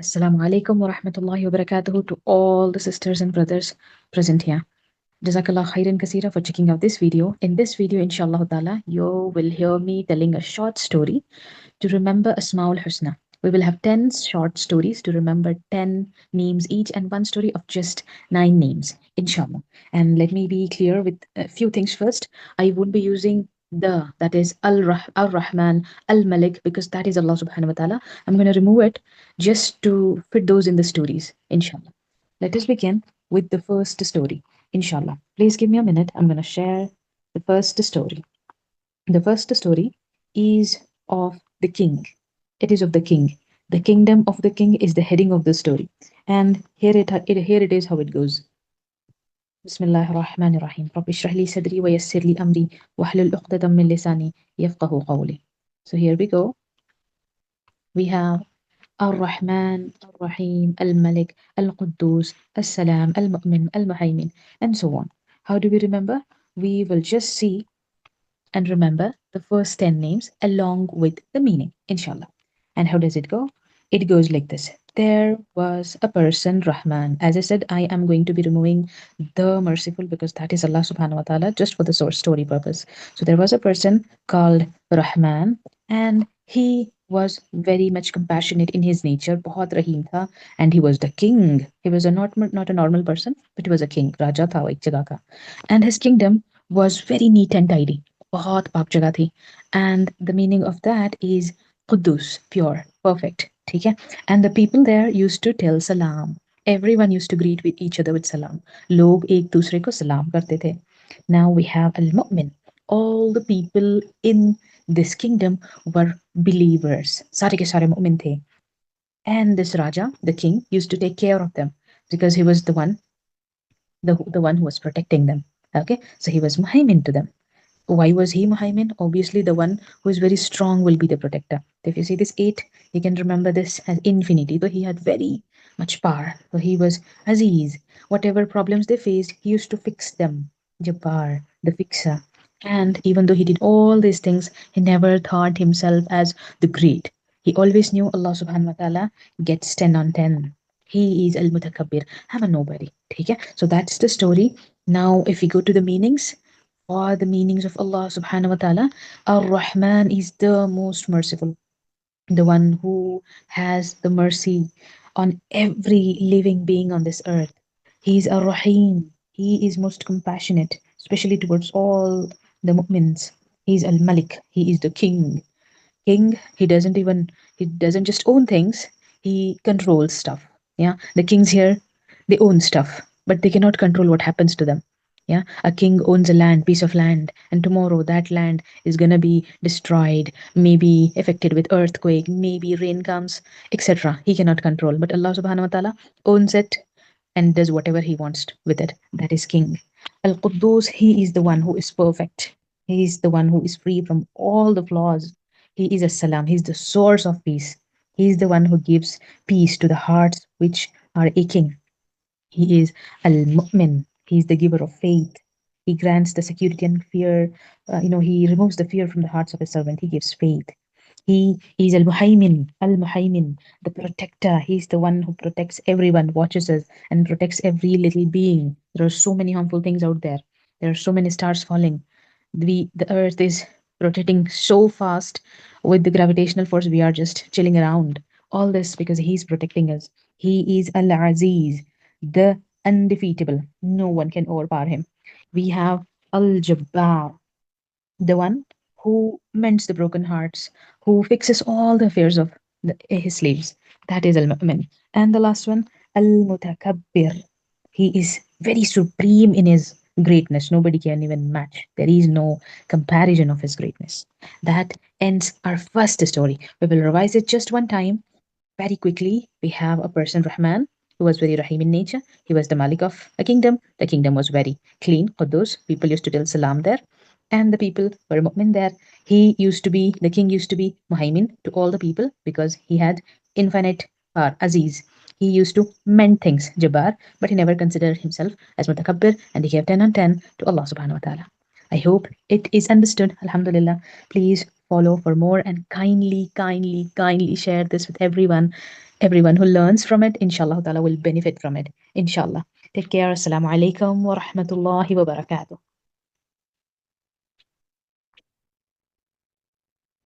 Assalamu alaikum wa rahmatullahi wa barakatuhu to all the sisters and brothers present here. Jazakallah khairan kasira for checking out this video. In this video, inshallah ta'ala, you will hear me telling a short story to remember Asma Husna. We will have 10 short stories to remember 10 names each and one story of just 9 names, inshallah. And let me be clear with a few things first. I won't be using that is Al-Rahman, Al-Malik, because that is Allah subhanahu wa ta'ala. I'm going to remove it just to fit those in the stories, inshallah. Let us begin with the first story, inshallah. Please give me a minute. I'm going to share the first story. The first story is of the king. It is of the king. The kingdom of the king is the heading of the story. And here it is how it goes. Bismillah ar-Rahman ar-Rahim. Rabbi shrah li sadri wa yassir li amri wahlul uqdatam min lisani yafqahu qawli. So here we go. We have Ar-Rahman, Ar-Rahim, Al-Malik, Al-Quddus, As-Salam, Al-Mu'min, Al-Muhaymin, and so on. How do we remember? We will just see and remember the first 10 names along with the meaning, inshallah. And how does it go? It goes like this. There was a person, Rahman. As I said, I am going to be removing the merciful because that is Allah subhanahu wa ta'ala just for the source story purpose. So there was a person called Rahman and he was very much compassionate in his nature. बहुत रहीम था, and he was the king. He was not a normal person, but he was a king. Raja था वो एक जगह का. And his kingdom was very neat and tidy. बहुत पाक जगह थी. And the meaning of that is Quddus, pure, perfect. ठीक है? And the people there used to tell salam. Everyone used to greet with each other with salam. लोग एक दूसरे को सलाम करते थे. Now we have al-mu'min. All the people in this kingdom were believers. सारे के सारे मु'मिन थे. And this Raja, the king, used to take care of them because he was the one who was protecting them. Okay, so he was muhaymin to them. Why was he Muhammad? Obviously, the one who is very strong will be the protector. If you see this 8, you can remember this as infinity. Though he had very much power. So he was Aziz. Whatever problems they faced, he used to fix them. Jabbar, the fixer. And even though he did all these things, he never thought himself as the great. He always knew Allah subhanahu wa ta'ala gets 10 on 10. He is Al Mutakabbir. I'm a nobody. Okay? So that's the story. Now, if we go to the meanings, or the meanings of Allah subhanahu wa ta'ala. Ar-Rahman is the most merciful, the one who has the mercy on every living being on this earth. He is Ar-Rahim. He is most compassionate, especially towards all the mu'mins. He is Al-Malik. He is the king. King, he doesn't just own things, he controls stuff. Yeah, the kings here, they own stuff, but they cannot control what happens to them. Yeah, a king owns a piece of land, and tomorrow that land is gonna be destroyed, maybe affected with earthquake, maybe rain comes, etc. He cannot control, but Allah subhanahu wa ta'ala owns it and does whatever he wants with it. That is king. Al Quddus, he is the one who is perfect. He is the one who is free from all the flaws. He is a salam. He is the source of peace. He is the one who gives peace to the hearts which are aching. He is Al-Mu'min. He is the giver of faith. He grants the security and fear. He removes the fear from the hearts of his servant. He gives faith. He is Al-Muhaymin, the protector. He's the one who protects everyone, watches us, and protects every little being. There are so many harmful things out there. There are so many stars falling. The earth is rotating so fast with the gravitational force. We are just chilling around. All this because he's protecting us. He is Al-Aziz, the undefeatable. No one can overpower him. We have Al-Jabbar, the one who mends the broken hearts, who fixes all the affairs of his slaves. That is Al-Mu'min. And the last one, Al-Mutakabbir. He is very supreme in his greatness. Nobody can even match. There is no comparison of his greatness. That ends our first story. We will revise it just one time very quickly. We have a person, Rahman, who was very Rahim in nature. He was the Malik of a kingdom. The kingdom was very clean. Quddus, people used to tell salam there. And the people were mu'min there. The king used to be Muhaymin to all the people because he had infinite power, Aziz. He used to mend things, Jabbar, but he never considered himself as Mutakabbir and he gave 10 on 10 to Allah subhanahu wa ta'ala. I hope it is understood. Alhamdulillah. Please follow for more and kindly share this with everyone. Everyone who learns from it, inshallah ta'ala, will benefit from it. Inshallah. Take care. Assalamu alaikum wa rahmatullahi wa barakatuh.